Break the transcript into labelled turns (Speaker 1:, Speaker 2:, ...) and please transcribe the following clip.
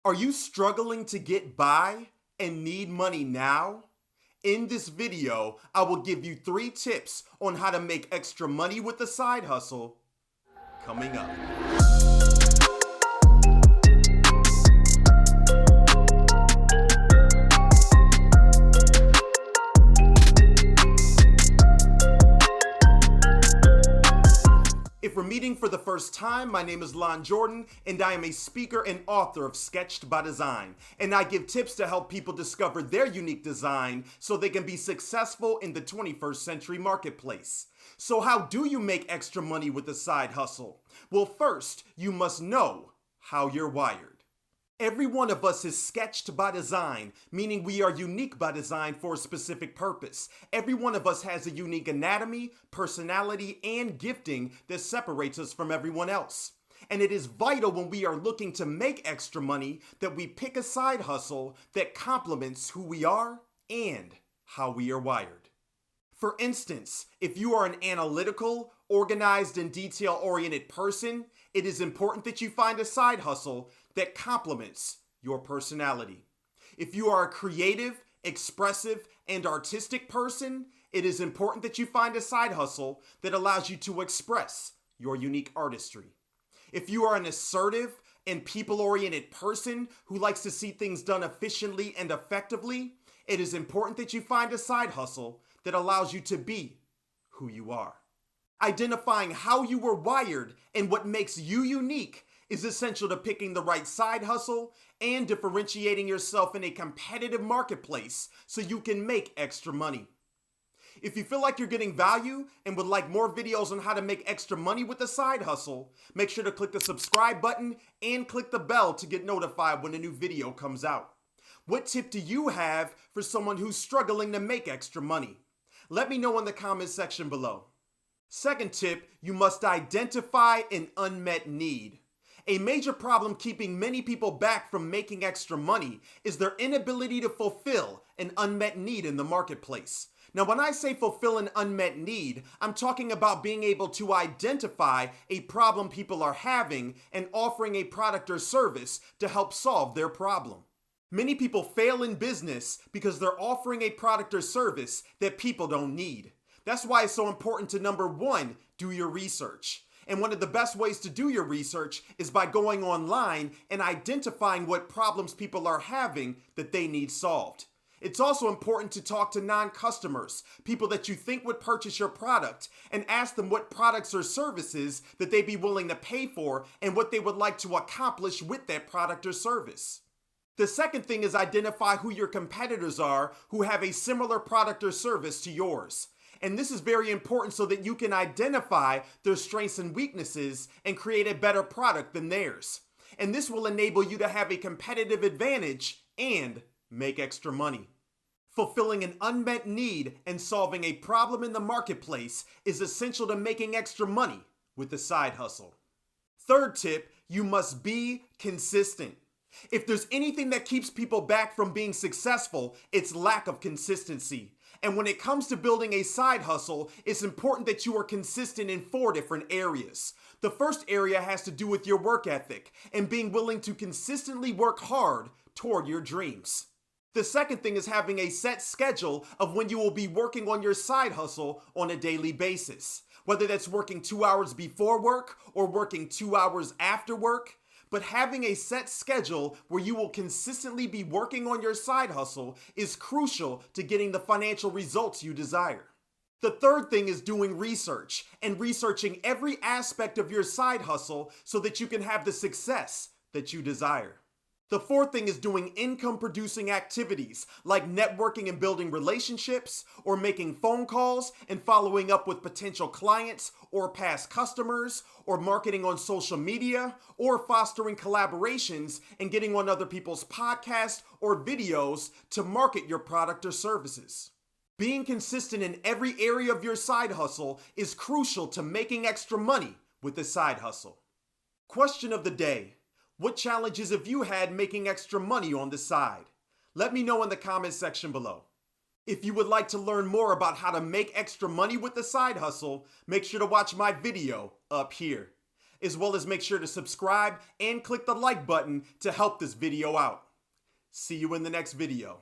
Speaker 1: Are you struggling to get by and need money now? In this video, I will give you 3 tips on how to make extra money with a side hustle coming up. If we're meeting for the first time, my name is Lon Jordan, and I am a speaker and author of Sketched by Design. And I give tips to help people discover their unique design so they can be successful in the 21st century marketplace. So how do you make extra money with a side hustle? Well, first, you must know how you're wired. Every one of us is sketched by design, meaning we are unique by design for a specific purpose. Every one of us has a unique anatomy, personality, and gifting that separates us from everyone else. And it is vital when we are looking to make extra money that we pick a side hustle that complements who we are and how we are wired. For instance, if you are an analytical, organized, and detail-oriented person, it is important that you find a side hustle that complements your personality. If you are a creative, expressive, and artistic person, it is important that you find a side hustle that allows you to express your unique artistry. If you are an assertive and people-oriented person who likes to see things done efficiently and effectively, it is important that you find a side hustle that allows you to be who you are. Identifying how you were wired and what makes you unique is essential to picking the right side hustle and differentiating yourself in a competitive marketplace so you can make extra money. If you feel like you're getting value and would like more videos on how to make extra money with a side hustle, make sure to click the subscribe button and click the bell to get notified when a new video comes out. What tip do you have for someone who's struggling to make extra money? Let me know in the comments section below. Second tip, you must identify an unmet need. A major problem keeping many people back from making extra money is their inability to fulfill an unmet need in the marketplace. Now, when I say fulfill an unmet need, I'm talking about being able to identify a problem people are having and offering a product or service to help solve their problem. Many people fail in business because they're offering a product or service that people don't need. That's why it's so important to, number 1, do your research. And one of the best ways to do your research is by going online and identifying what problems people are having that they need solved. It's also important to talk to non-customers, people that you think would purchase your product, and ask them what products or services that they'd be willing to pay for and what they would like to accomplish with that product or service. The second thing is identify who your competitors are who have a similar product or service to yours. And this is very important so that you can identify their strengths and weaknesses and create a better product than theirs. And this will enable you to have a competitive advantage and make extra money. Fulfilling an unmet need and solving a problem in the marketplace is essential to making extra money with a side hustle. Third tip, you must be consistent. If there's anything that keeps people back from being successful, it's lack of consistency. And when it comes to building a side hustle, it's important that you are consistent in 4 different areas. The first area has to do with your work ethic and being willing to consistently work hard toward your dreams. The second thing is having a set schedule of when you will be working on your side hustle on a daily basis. Whether that's working 2 hours before work or working 2 hours after work. But having a set schedule where you will consistently be working on your side hustle is crucial to getting the financial results you desire. The third thing is doing research and researching every aspect of your side hustle so that you can have the success that you desire. The fourth thing is doing income-producing activities like networking and building relationships, or making phone calls and following up with potential clients or past customers, or marketing on social media, or fostering collaborations and getting on other people's podcasts or videos to market your product or services. Being consistent in every area of your side hustle is crucial to making extra money with a side hustle. Question of the day. What challenges have you had making extra money on the side? Let me know in the comments section below. If you would like to learn more about how to make extra money with the side hustle, make sure to watch my video up here. as well as make sure to subscribe and click the like button to help this video out. See you in the next video.